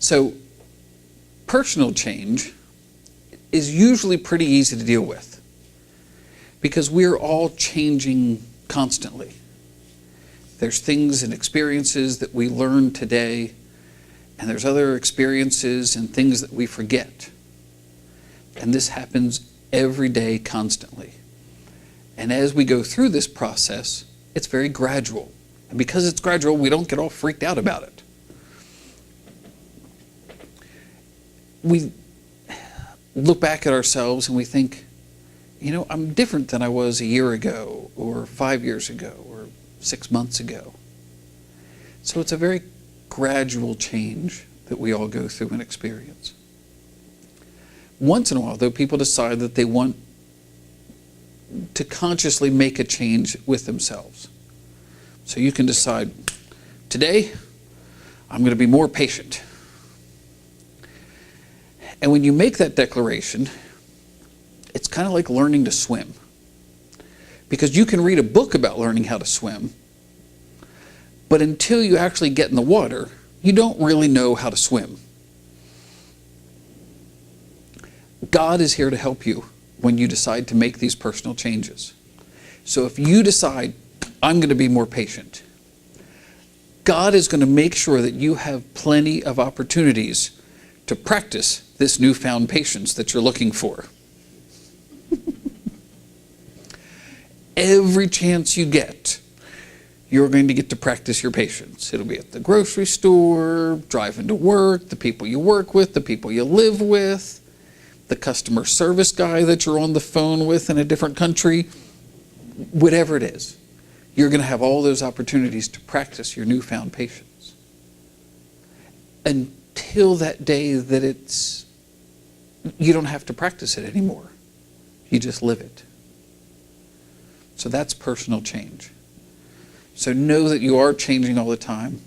So personal change is usually pretty easy to deal with because we're all changing constantly. There's things and experiences that we learn today, and there's other experiences and things that we forget. And this happens every day constantly. And as we go through this process, it's very gradual. And because it's gradual, we don't get all freaked out about it. We look back at ourselves and we think, you know, I'm different than I was a year ago, or 5 years ago, or 6 months ago. So it's a very gradual change that we all go through and experience. Once in a while, though, people decide that they want to consciously make a change with themselves. So you can decide, today, I'm going to be more patient. And when you make that declaration, it's kind of like learning to swim. Because you can read a book about learning how to swim, but until you actually get in the water, you don't really know how to swim. God is here to help you when you decide to make these personal changes. So if you decide, I'm going to be more patient, God is going to make sure that you have plenty of opportunities to practice this newfound patience that you're looking for. Every chance you get, you're going to get to practice your patience. It'll be at the grocery store, driving to work, the people you work with, the people you live with, the customer service guy that you're on the phone with in a different country, whatever it is. You're going to have all those opportunities to practice your newfound patience. Until that day that you don't have to practice it anymore. You just live it. So that's personal change. So know that you are changing all the time,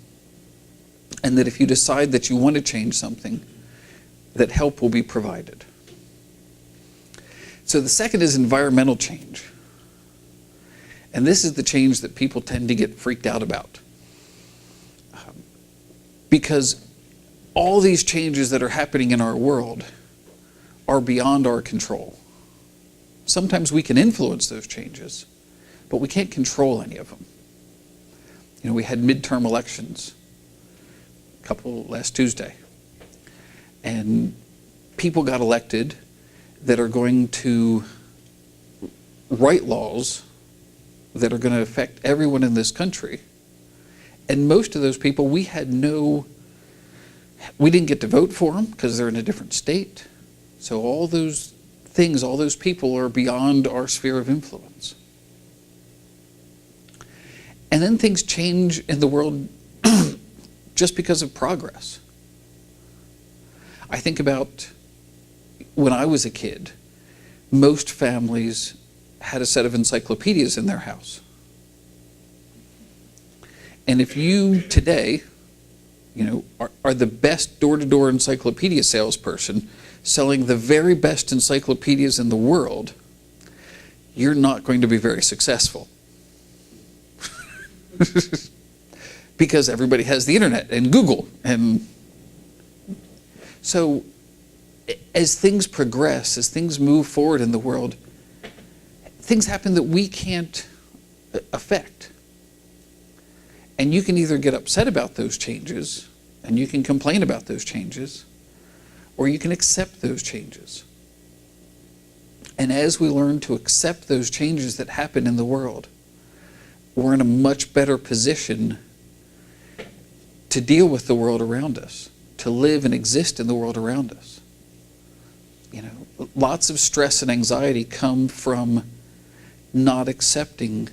and that if you decide that you want to change something, that help will be provided. So the second is environmental change. And this is the change that people tend to get freaked out about. Because all these changes that are happening in our world are beyond our control. Sometimes we can influence those changes, but we can't control any of them. You know, we had midterm elections last Tuesday, and people got elected that are going to write laws that are going to affect everyone in this country. And most of those people, we didn't get to vote for them because they're in a different state. So all those things, all those people are beyond our sphere of influence. And then things change in the world just because of progress. I think about when I was a kid, most families had a set of encyclopedias in their house. And if you today, are the best door-to-door encyclopedia salesperson selling the very best encyclopedias in the world, you're not going to be very successful. Because everybody has the internet and Google. And so as things progress, as things move forward in the world, things happen that we can't affect. And you can either get upset about those changes, and you can complain about those changes, or you can accept those changes. And as we learn to accept those changes that happen in the world, we're in a much better position to deal with the world around us, to live and exist in the world around us. Lots of stress and anxiety come from not accepting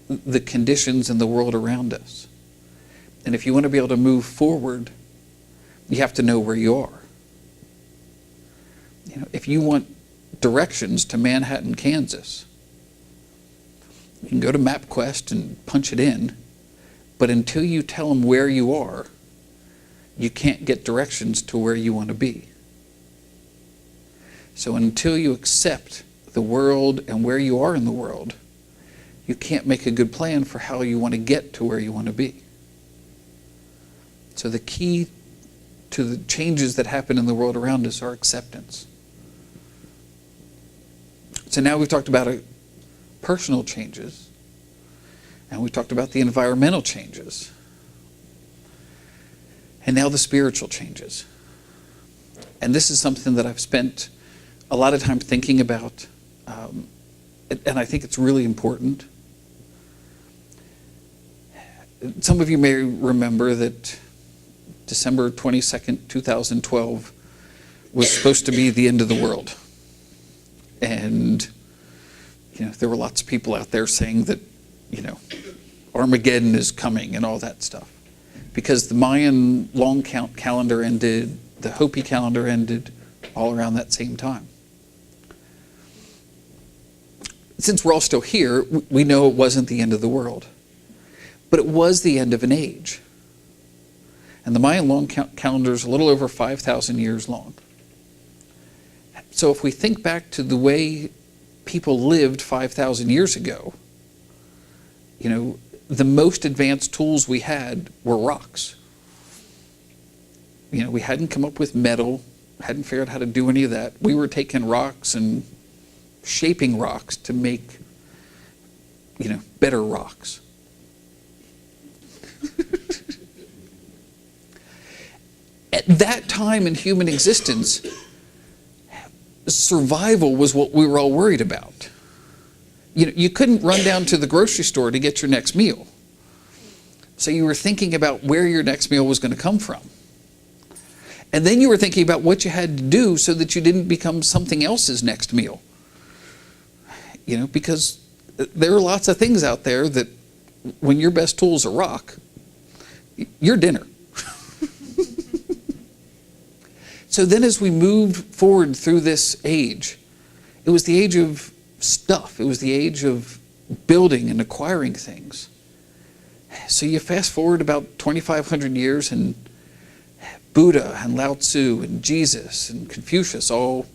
the conditions in the world around us. And if you want to be able to move forward, you have to know where you are. If you want directions to Manhattan, Kansas, you can go to MapQuest and punch it in, but until you tell them where you are, you can't get directions to where you want to be. So until you accept the world and where you are in the world, you can't make a good plan for how you want to get to where you want to be. So the key to the changes that happen in the world around us are acceptance. So now we've talked about personal changes, and we've talked about the environmental changes, and now the spiritual changes. And this is something that I've spent a lot of time thinking about, and I think it's really important. Some of you may remember that December 22nd, 2012 was supposed to be the end of the world. And, there were lots of people out there saying that, Armageddon is coming and all that stuff. Because the Mayan long count calendar ended, the Hopi calendar ended all around that same time. Since we're all still here, we know it wasn't the end of the world. But it was the end of an age. And the Mayan long count calendar is a little over 5,000 years long. So if we think back to the way people lived 5,000 years ago, the most advanced tools we had were rocks. We hadn't come up with metal, hadn't figured out how to do any of that. We were taking rocks and shaping rocks to make, better rocks. At that time in human existence, survival was what we were all worried about. You couldn't run down to the grocery store to get your next meal. So you were thinking about where your next meal was going to come from. And then you were thinking about what you had to do so that you didn't become something else's next meal. Because there are lots of things out there that when your best tool is a rock, you're dinner. So then as we moved forward through this age, it was the age of stuff. It was the age of building and acquiring things. So you fast forward about 2,500 years and Buddha and Lao Tzu and Jesus and Confucius all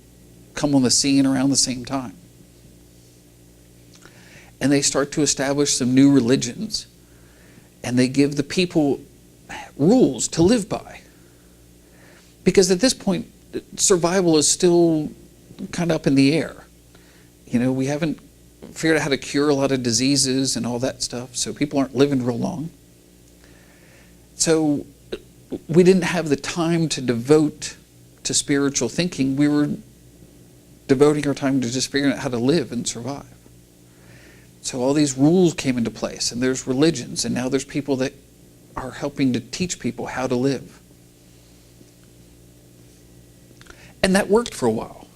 come on the scene around the same time. And they start to establish some new religions. And they give the people rules to live by. Because at this point, survival is still kind of up in the air. We haven't figured out how to cure a lot of diseases and all that stuff, so people aren't living real long. So we didn't have the time to devote to spiritual thinking. We were devoting our time to just figuring out how to live and survive. So all these rules came into place, and there's religions, and now there's people that are helping to teach people how to live. And that worked for a while.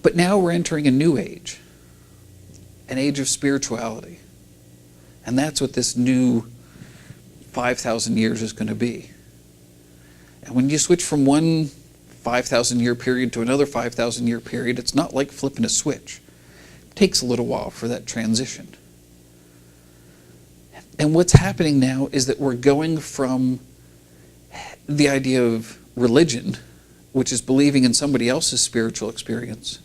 But now we're entering a new age, an age of spirituality. And that's what this new 5,000 years is going to be. And when you switch from one 5,000 year period to another 5,000 year period, it's not like flipping a switch. It takes a little while for that transition. And what's happening now is that we're going from the idea of religion, which is believing in somebody else's spiritual experience,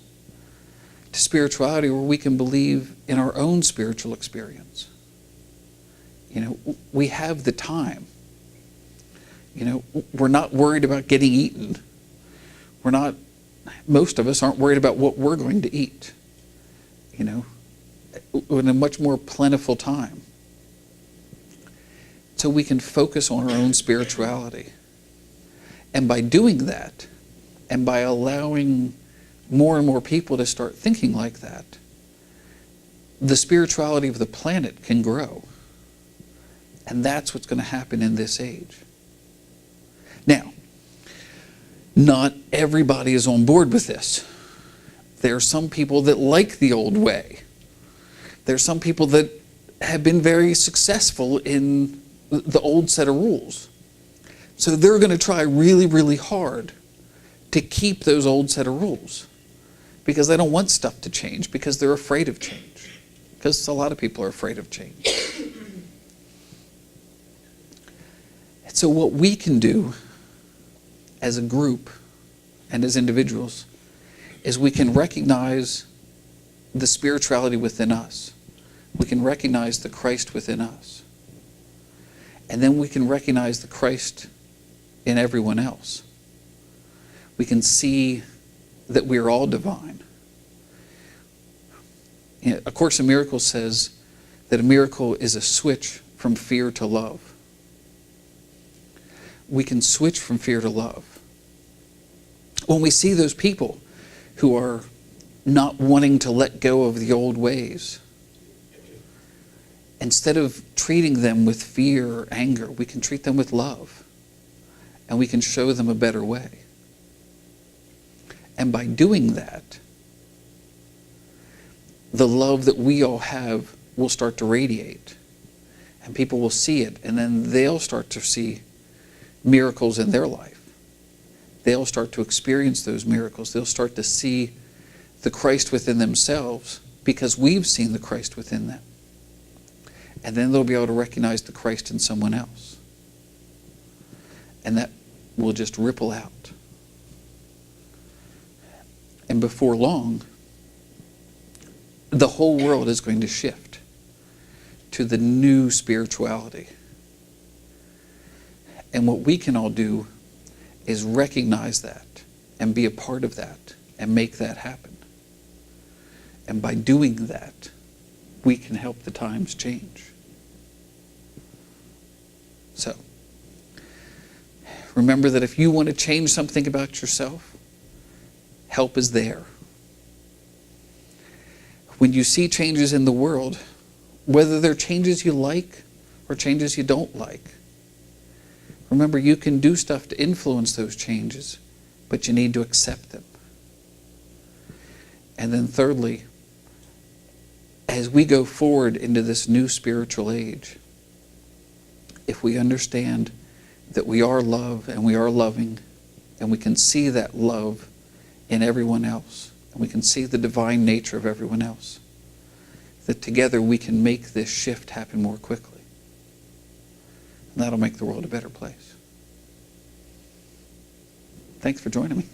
to spirituality where we can believe in our own spiritual experience. We have the time. We're not worried about getting eaten. Most of us aren't worried about what we're going to eat. We're in a much more plentiful time. So we can focus on our own spirituality. And by doing that, and by allowing more and more people to start thinking like that, the spirituality of the planet can grow. And that's what's going to happen in this age. Now, not everybody is on board with this. There are some people that like the old way. There are some people that have been very successful in the old set of rules. So they're going to try really, really hard to keep those old set of rules because they don't want stuff to change, because they're afraid of change. Because a lot of people are afraid of change. And so what we can do as a group and as individuals is we can recognize the spirituality within us. We can recognize the Christ within us. And then we can recognize the Christ in everyone else. We can see that we're all divine. A Course in Miracles says that a miracle is a switch from fear to love. We can switch from fear to love. When we see those people who are not wanting to let go of the old ways, instead of treating them with fear or anger, we can treat them with love. And we can show them a better way. And by doing that, the love that we all have will start to radiate. And people will see it, and then they'll start to see miracles in their life. They'll start to experience those miracles. They'll start to see the Christ within themselves because we've seen the Christ within them. And then they'll be able to recognize the Christ in someone else. And that will just ripple out. And before long, the whole world is going to shift to the new spirituality. And what we can all do is recognize that and be a part of that and make that happen. And by doing that, we can help the times change. So, remember that if you want to change something about yourself, help is there. When you see changes in the world, whether they're changes you like or changes you don't like, remember you can do stuff to influence those changes, but you need to accept them. And then thirdly, as we go forward into this new spiritual age, if we understand that we are love and we are loving, and we can see that love in everyone else, and we can see the divine nature of everyone else, that together we can make this shift happen more quickly. And that'll make the world a better place. Thanks for joining me.